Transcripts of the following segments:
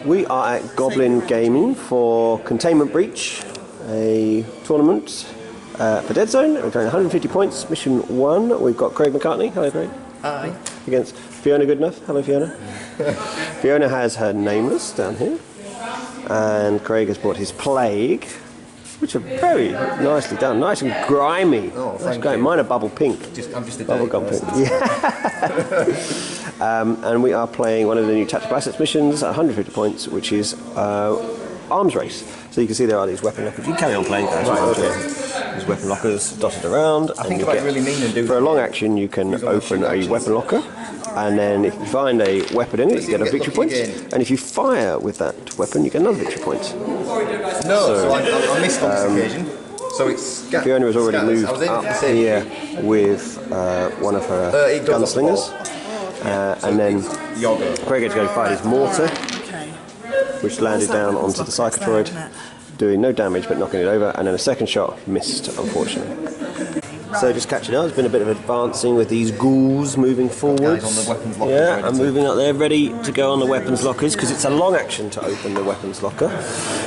We are at Goblin Gaming for Containment Breach, a tournament for Deadzone. We're going 150 points, mission 1. We've got Craig McCartney. Hello, Craig. Hi. Against Fiona Goodenough. Hello, Fiona. Fiona has her Nameless down here. And Craig has brought his Plague, which are very nicely done. Nice and grimy. Oh, thank you. Mine are bubble pink. I'm just a bubble gum pink. Yeah. And we are playing one of the new tactical assets missions at 150 points, which is arms race. So you can see there are these weapon lockers. You can carry on playing, guys. Right, okay. There's weapon lockers dotted around. I think about really mean and do. For a long action, you can open a weapon locker, and then if you find a weapon in it, you get a victory point. And if you fire with that weapon, you get another victory point. So I missed on this occasion. So it's Fiona has already moved up here with one of her gunslingers, and then Craig had to go fight his mortar, which landed down onto the psychotroid, doing no damage but knocking it over, and then a second shot missed, unfortunately. So just catching up, there's been a bit of advancing with these ghouls moving forwards. Yeah, and moving up there, ready to go on the weapons lockers, because it's a long action to open the weapons locker.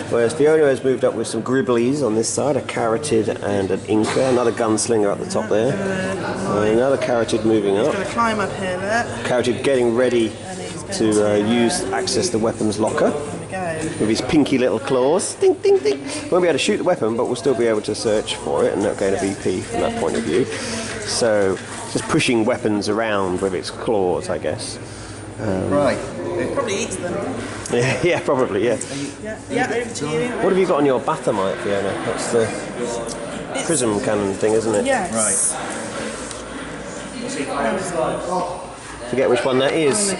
Whereas Fiona has moved up with some gribblies on this side, a carotid and an inca, another gunslinger up the top there. Another carotid moving up. He's going to climb up here, look. Carotid getting ready to access the weapons locker. With his pinky little claws. Ding, ding, ding. Won't be able to shoot the weapon, but we'll still be able to search for it and not gain a VP from that point of view. So, just pushing weapons around with its claws, I guess. Right. It probably eats them. Yeah, probably, yeah. Yeah, over to you. What have you got on your Bathamite, Fiona? That's the prism cannon thing, isn't it? Yes. Right. Forget which one that is.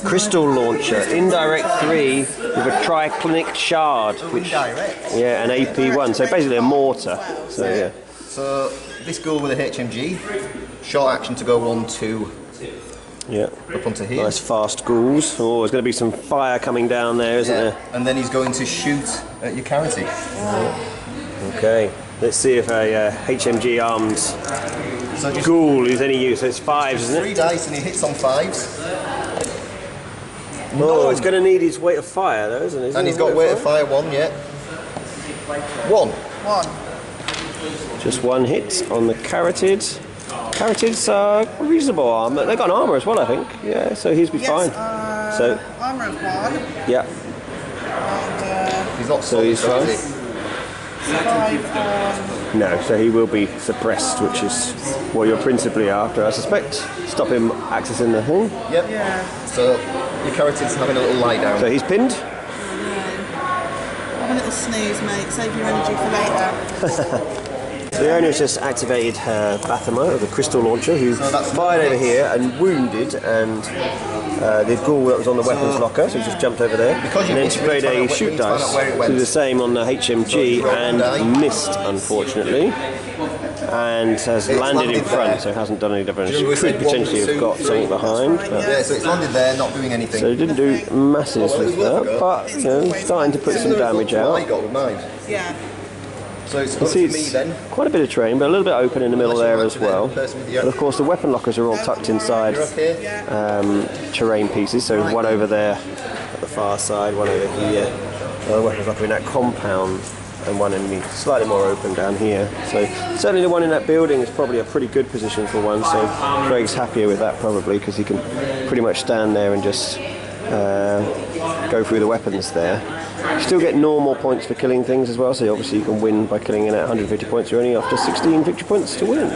Crystal launcher, indirect 3 with a triclinic shard. Yeah, an AP1, so basically a mortar. So yeah. So this ghoul with a HMG, short action to go 1-2. Yeah. Up onto here. Nice fast ghouls. Oh, there's going to be some fire coming down there, isn't there? And then he's going to shoot at your carotid. Okay. Let's see if a HMG armed ghoul is any use. So it's 5s, isn't it? 3 dice and he hits on 5s. Oh, he's going to need his weight of fire, though, isn't he? And he's got weight of fire 1, yeah. 1. Just 1 hit on the carotid. Carotids are reasonable armor. They've got an armor as well, I think. Yeah, so he's be fine. So armor of 1. Yeah. And, he's not so he's fine. 5 No, so he will be suppressed, which is what you're principally after, I suspect. Stop him accessing the thing. Yep. Yeah. So your carotid's having a little lie down. So he's pinned. Have a little snooze, mate. Save your energy for later. So the owner's just activated her Bathamite, or the crystal launcher, who fired over here and wounded, and the ghoul that was on the weapons locker, so he just jumped over there. And then displayed a shoot dice, do the same on the HMG, and missed, unfortunately. And has landed in front, so hasn't done any damage. Could potentially have got something behind. Yeah, so it's landed there, not doing anything. So it didn't do masses with that, but you know, starting to put some damage out. I got with mine. Yeah. So it's up to me then. Quite a bit of terrain, but a little bit open in the middle there as well. But of course the weapon lockers are all tucked inside terrain pieces, so one over there at the far side, one over here. The weapons locker in that compound, and one in the slightly more open down here. So certainly the one in that building is probably a pretty good position for one, so Craig's happier with that probably, because he can pretty much stand there and just go through the weapons there. You still get normal points for killing things as well, so obviously you can win by killing it at 150 points. You're only after 16 victory points to win.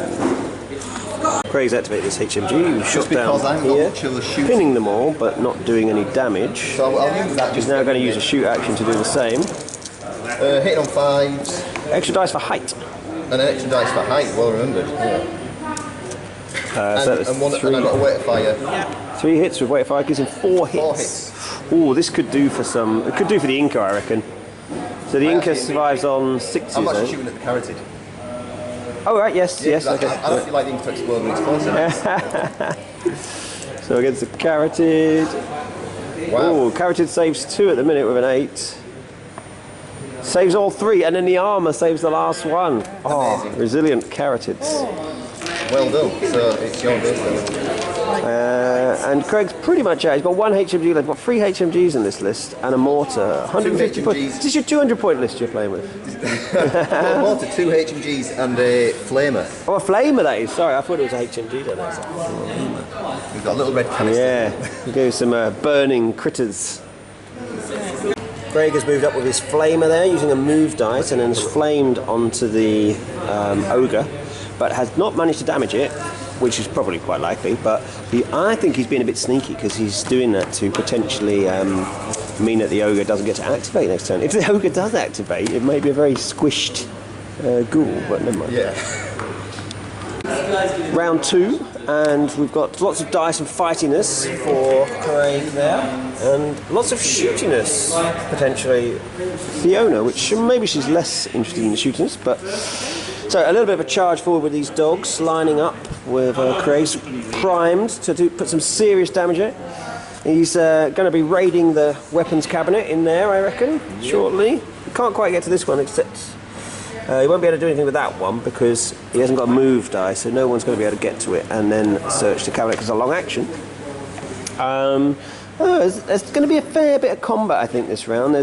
Craig's activated this HMG, who's shot down here, pinning them all but not doing any damage. So I'll use that. He's now going to use a shoot action to do the same. Hitting on 5s. Extra dice for height. And an extra dice for height, well remembered. Yeah. So and I got a weight of fire. 3 hits with weight of fire, gives him 4 hits. 4 hits. Oh, this could do for some. It could do for the Inca, I reckon. So the Inca survives on 6s. I'm actually shooting at the carotid. Oh right, yes. Okay. I don't feel like the Inca to explode when it's close. So against the carotid. Wow. Oh, carotid saves 2 at the minute with an 8. Saves all 3, and then the armor saves the last one. Oh, resilient carotids. Well done. So it's your go. and Craig's pretty much out. He's got 1 HMG left. Got 3 HMGs in this list and a mortar. 150 points. Is this your 200-point list you're playing with? A mortar, 2 HMGs and a flamer. Oh, a flamer that is. Sorry, I thought it was a HMG then. We've got a little red canister. Yeah, we'll do some burning critters. Craig has moved up with his flamer there using a move dice and then has flamed onto the ogre, but has not managed to damage it, which is probably quite likely, but I think he's been a bit sneaky because he's doing that to potentially mean that the ogre doesn't get to activate next turn. If the ogre does activate, it may be a very squished ghoul, but never mind. Yeah. Round 2, and we've got lots of dice and fightiness for Craig there, and lots of shootiness, potentially, Fiona, which maybe she's less interested in the shootiness, but... So a little bit of a charge forward with these dogs, lining up with Craig's primed to put some serious damage in it. He's going to be raiding the weapons cabinet in there, I reckon, shortly. You can't quite get to this one, except he won't be able to do anything with that one because he hasn't got a move die, so no one's going to be able to get to it and then search the cabinet because it's a long action. There's going to be a fair bit of combat, I think, this round.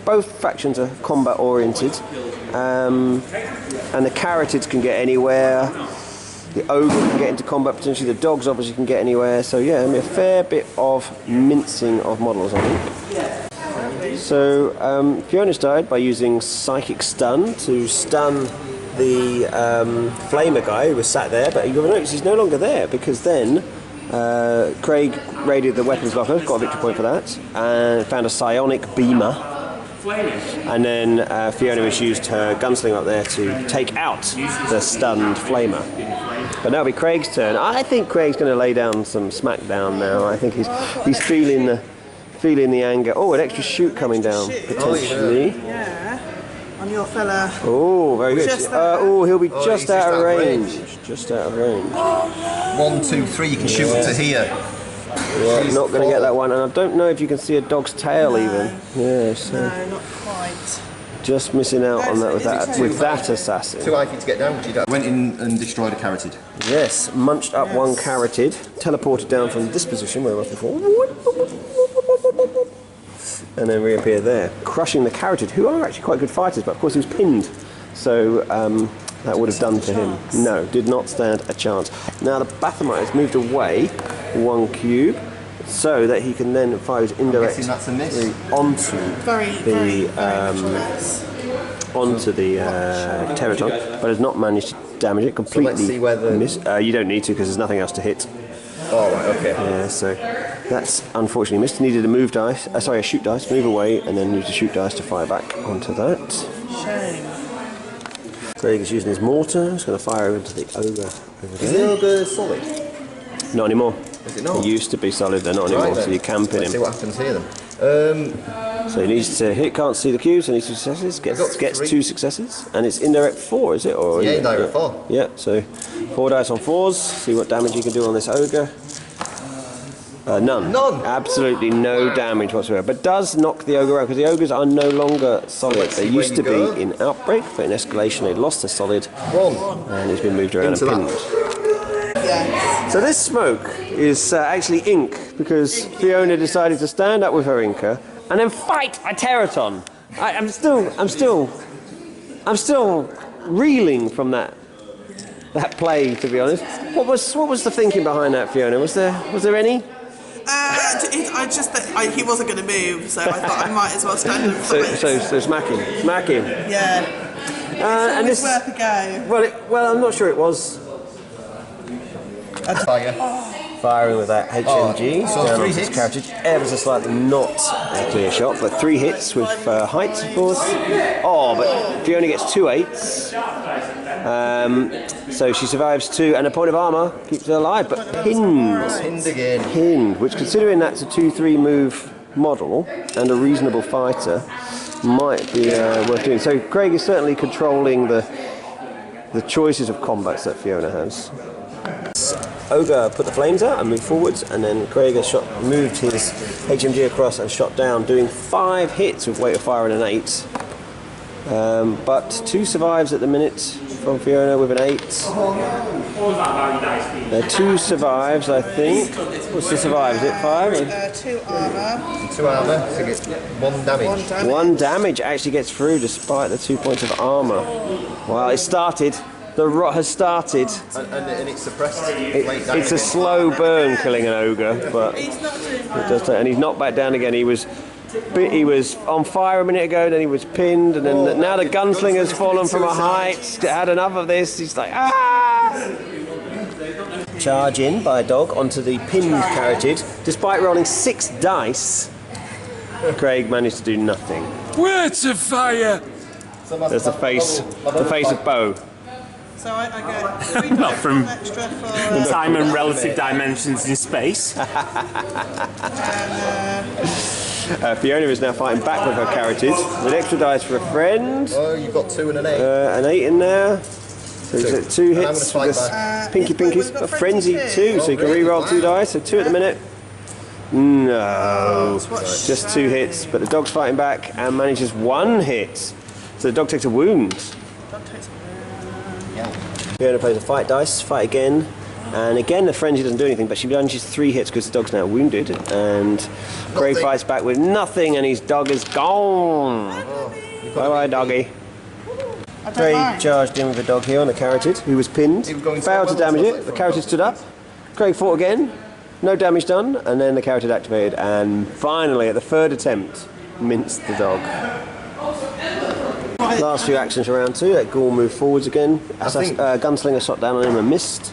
Both factions are combat oriented, and the Carotids can get anywhere. The ogre can get into combat potentially. The dogs obviously can get anywhere. So yeah, there'll be a fair bit of mincing of models, I think. So Fiona started by using Psychic Stun to stun the Flamer guy who was sat there, but you'll notice he's no longer there because then Craig raided the weapons locker, got a victory point for that, and found a psionic beamer. And then Fiona has used her gunslinger up there to take out the stunned flamer. But now it'll be Craig's turn. I think Craig's going to lay down some smackdown now. I think he's feeling the anger. Oh, an extra shoot coming down potentially. Yeah. On your fella. Oh, very good. He'll be just out of range. Just out of range. 1, 2, 3. You can shoot up to here. Yeah, not going to get that one, and I don't know if you can see a dog's tail even. Yeah, so no, not quite. just missing out on that with that assassin. Too high for you to get down. Went in and destroyed a carotid. Yes, munched up one carotid, teleported down from this position where it was before, and then reappeared there, crushing the carotid, who are actually quite good fighters, but of course he was pinned, so that would have done for him. No, did not stand a chance. Now the Bathomite has moved away 1 cube so that he can then fire his indirect onto the Pterodon, but has not managed to damage it completely. So let's see whether you don't need to because there's nothing else to hit. Oh, right, okay. Yeah, so that's unfortunately missed. Needed a move dice, a shoot dice, move away, and then use the shoot dice to fire back onto that. Shame. Craig is using his mortar. He's going to fire into the ogre over there. Is the ogre solid? Not anymore. Is it not? It used to be solid, they're not anymore, Right, so you can pin Let's see him. what happens here then. So he needs to hit, can't see the cubes, so he needs 2 successes, gets 2 successes, and it's indirect 4, is it? Or Yeah, indirect 4. Yeah, so 4 dice on 4s, see what damage you can do on this ogre. None. None? Absolutely no damage whatsoever, but does knock the ogre out, because the ogres are no longer solid. They used to be in Outbreak, but in Escalation they lost their solid, 1. and it's been moved around Into and pinned. Yes. So this smoke is actually ink, because Fiona decided to stand up with her inker and then fight a Pterodon. I'm still reeling from that play, to be honest. What was the thinking behind that, Fiona? Was there any? I just thought he wasn't going to move, so I thought I might as well stand in front of it. So smack him. Yeah. And It's this, worth a go. well, I'm not sure it was. Fire. Firing with that HMG so down 3 onto his hits. carriage, ever so slightly not a clear shot, but 3 hits with height, of course. Oh, but Fiona gets 2 8s, so she survives 2, and a point of armour keeps her alive, but Pinned again. pinned, which, considering that's a 2-3 move model and a reasonable fighter, might be worth doing. So Craig is certainly controlling the choices of combats that Fiona has. Ogre put the flames out and moved forwards, and then Craig has moved his HMG across and shot down, doing 5 hits with weight of fire and an 8. But 2 survives at the minute from Fiona with an 8. 2 survives, I think. What's the survive? Is it 5? 2 armour. 2 armour, so it's 1 damage. 1 damage actually gets through despite the 2 points of armour. Well, it started. The rot has started. And it's suppressed. It's a slow burn killing an ogre, but He's not doing it does take, and he's knocked back down again. He was on fire a minute ago, then he was pinned, and then now the gunslinger's fallen from a height. Had enough of this. He's like, ah! Charge in by a dog onto the pinned carotid. Despite rolling 6 dice, Craig managed to do nothing. Words of fire! There's the face of Bo. So I get 3 Not from extra for time and relative dimensions in space. Fiona is now fighting back with her carotid. With extra dice for a friend. Oh, you've got 2 and an 8. An 8 in there. So he's at 2 hits with this pinkies. A frenzy 2, so you can re-roll 2 dice. So 2 at the minute. No, just 2 hits. But the dog's fighting back and manages 1 hit. So the dog takes a wound. Fiona plays a fight dice, fight again, and again the frenzy doesn't do anything, but she manages 3 hits because the dog's now wounded, and Craig fights back with nothing, and his dog is gone. Bye-bye, doggy. Craig charged in with the dog here on the carotid, who was pinned, failed to damage it, the carotid stood up, Craig fought again, no damage done, and then the carotid activated, and finally, at the 3rd attempt, minced the dog. Last few actions for round 2, that ghoul moved forwards again. Gunslinger shot down on him and missed.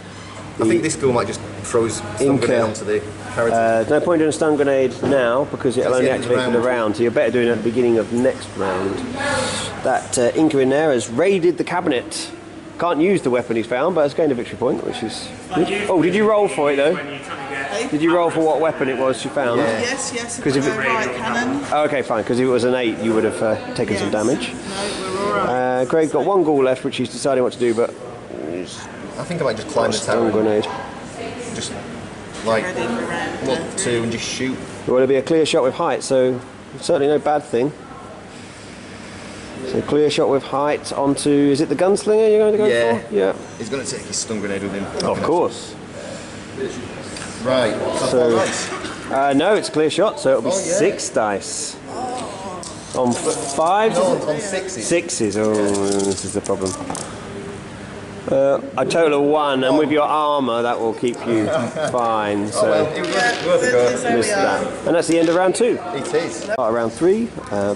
I think this ghoul might just throw his stun grenade onto the carotid. No point doing a stun grenade now because it'll only activate for the round, so you're better doing it at the beginning of next round. That Inca in there has raided the cabinet. Can't use the weapon he's found, but has gained a victory point, which is good. Oh, did you roll for it though? Did you roll for what weapon it was you found? Yeah. Yes, because if it's right cannon. Oh, okay, fine, because if it was an 8 you would have taken some damage. No, we're alright. Craig's got 1 ghoul left, which he's deciding what to do, but I think I might just climb the tower. Grenade. Just like look 2 and just shoot. It would be a clear shot with height, so certainly no bad thing. So clear shot with height onto, is it the gunslinger you're going to go for? Yeah. He's going to take his stun grenade with him. Of course. Right. So, no, it's a clear shot, so it'll be 6 dice. On 5? No, on 6s. 6s, oh, this is the problem. A total of 1, and with your armour that will keep you fine. So It was worth a go. missed that. And that's the end of round 2. It is. Round 3,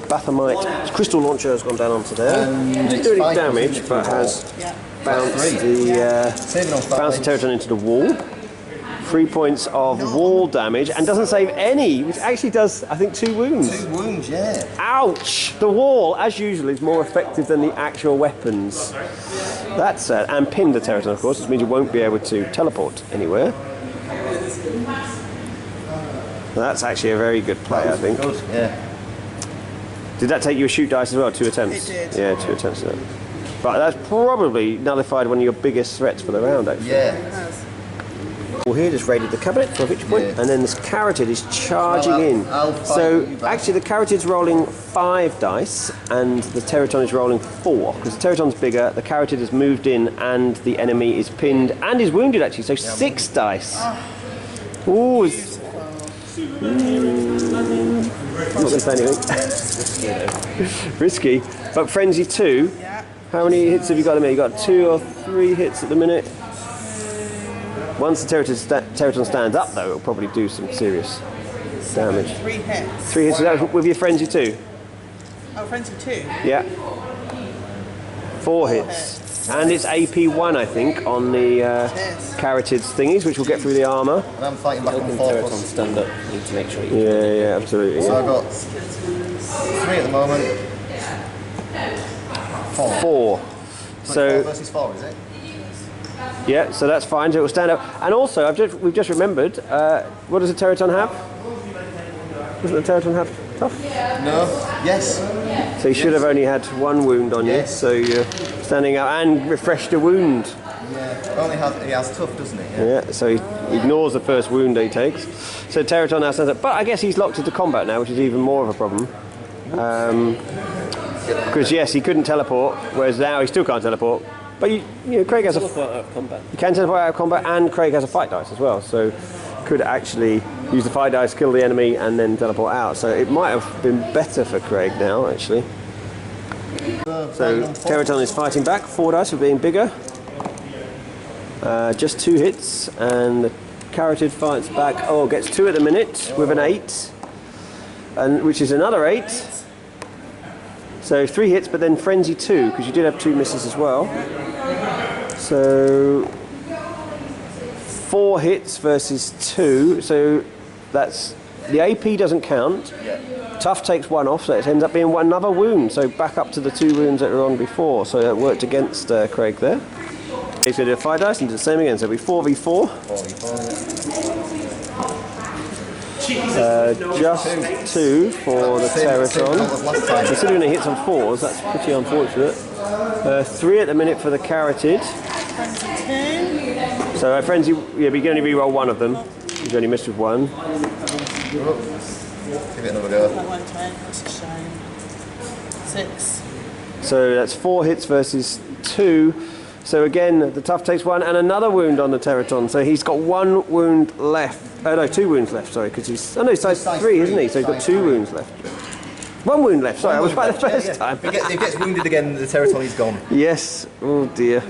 Bathamite crystal launcher has gone down onto there. Didn't do any damage, but has bounced the Territon into the wall. 3 points of wall damage, and doesn't save any, which actually does, I think, 2 wounds. 2 wounds, yeah. Ouch! The wall, as usual, is more effective than the actual weapons. That's and pinned the Territon, of course, which means you won't be able to teleport anywhere. That's actually a very good play, I think. Good, yeah. Did that take you a shoot dice as well? 2 attempts? It did. Yeah, 2 attempts. But that's probably nullified one of your biggest threats for the round, actually. Yeah. Well, here just raided the cabinet for a victory point, and then this carotid is charging in. So actually the carotid's rolling 5 dice, and the Territon is rolling 4, because the Territon's bigger, the carotid has moved in, and the enemy is pinned and is wounded actually, so 6 dice. Ooh, it's... not going to say anything. Risky, but Frenzy 2. How many hits have you got at the minute? You've got 2 or 3 hits at the minute. Once the Territon stands up, though, it'll probably do some serious damage. 3 hits. 3 hits with your Frenzy 2? Oh, Frenzy 2? Yeah. 4 hits. And it's AP1, I think, on the carotid thingies, which will get through the armour. And I'm fighting back and forth. Territon stand up. You need to make sure you Yeah, absolutely. So I've got 3 at the moment. 4. So 4 versus 4, is it? yeah, so that's fine. So it will stand up. And also, we've just remembered. What does a Territon have? Doesn't the Territon have tough? No. Yes. So you should have only had 1 wound on you. So you're standing up and refreshed a wound. Yeah. He has tough, doesn't he? Yeah. So he ignores the first wound that he takes. So Territon now stands up. But I guess he's locked into combat now, which is even more of a problem. Because yes, he couldn't teleport, whereas now he still can't teleport. But you know, Craig has Teleport out of combat. you can teleport out of combat, and Craig has a fight dice as well, so could actually use the fight dice, kill the enemy, and then teleport out. So it might have been better for Craig now, actually. So Teraton is fighting back. 4 dice for being bigger. Just 2 hits, and the Carotid fights back. Oh, gets 2 at the minute with an 8, and which is another 8. So 3 hits, but then Frenzy 2, because you did have 2 misses as well. So 4 hits versus 2. So that's the AP doesn't count. Tough takes 1 off, so it ends up being another wound. So back up to the 2 wounds that were on before. So that worked against Craig there. He's going to do a 5 dice and do the same again. So it'll be 4v4. Just 2 for the Teraton. Considering it hits on 4s, that's pretty unfortunate. 3 at the minute for the Carotid. So Frenzy, yeah, but you can only re-roll 1 of them. You've only missed with 1. Give it another go. That won't take, that's a shame. 6. So that's 4 hits versus 2. So again, the tough takes 1 and another wound on the Teraton. So he's got 1 wound left. Oh no, 2 wounds left, sorry, because he's... Oh no, he's size 3, isn't he? So he's got 2 wounds left. 1 wound left, sorry, I was right the first time. If he gets wounded again, the Teraton is gone. Yes, oh dear.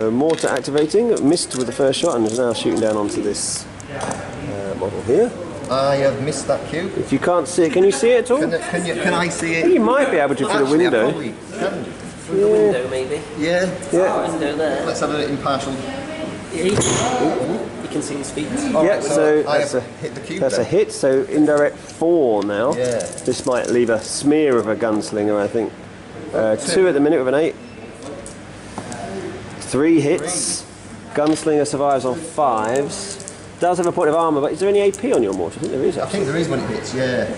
Mortar activating, missed with the first shot and is now shooting down onto this model here. I have missed that cube. If you can't see it, can you see it at all? Can I see it? You might be able to through the window. I probably can. Through the window, maybe. Yeah. Window there. Let's have an impartial. You can see his feet. Yeah, so I that's have hit the cube. that's a then. hit, so indirect 4 now. Yeah. This might leave a smear of a gunslinger, I think. 2 at the minute with an 8. 3 hits. Gunslinger survives on 5s. Does have a point of armour, but is there any AP on your mortar? I think there is. I think there is when it hits. Yeah.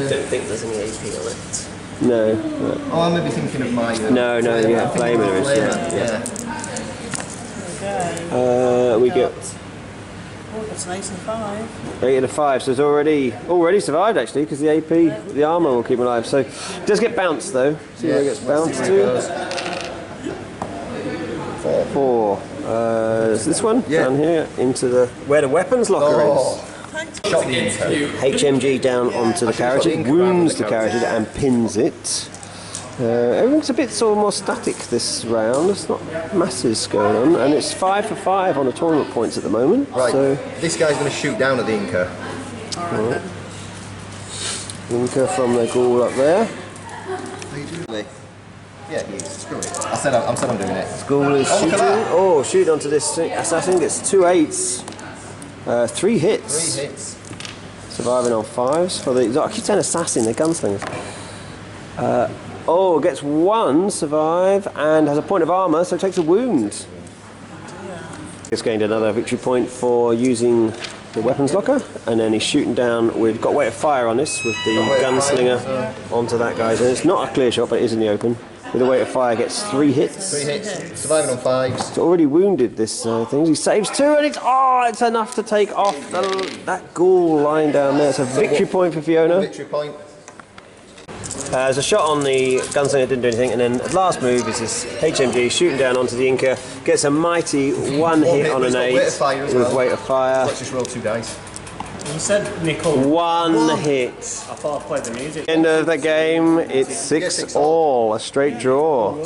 Don't think there's any AP on it. No. Oh, I may be thinking of my. No, yeah, flamer there is. Yeah. We get Oh, that's an 8 and a 5. 8 and a 5, so it's already survived actually, because the AP, the armour will keep him alive. So it does get bounced though. See where it gets bounced to. 4. Is this one? Yeah. Down here into the where the weapons locker is. Shot the info. HMG down onto the Carotid, wounds the Carotid and pins it. Everything's a bit sort of more static this round. There's not masses going on, and it's 5 for 5 on the tournament points at the moment. Right. So This guy's going to shoot down at the Inca. right. Inca from the ghoul up there. Yeah, he is. Screw it. I said I'm doing it. Ghoul is Oh, look shooting. at that. Oh, shoot onto this assassin. Gets 2 8s, 3 hits. 3 hits. Surviving on 5s for the. I keep saying assassin. They're gunslingers. Oh, gets 1 survive and has a point of armour, so takes a wound. It's gained another victory point for using the weapons locker, and then he's shooting down. We've got weight of fire on this with the gunslinger onto that guy. And it's not a clear shot, but it is in the open. With the weight of fire, gets 3 hits. 3 hits. Surviving on 5s. It's already wounded this thing. He saves 2, and it's enough to take off that ghoul lying down there. It's a victory point for Fiona. Victory point. There's a shot on the gunslinger, didn't do anything, and then the last move is this HMG shooting down onto the Inca, gets a mighty 1 hit on an 8 with weight of fire. Let's just roll 2 dice. You said Nicole. 1 hit. I thought I played the music. End of the game, it's 6 all, a straight draw.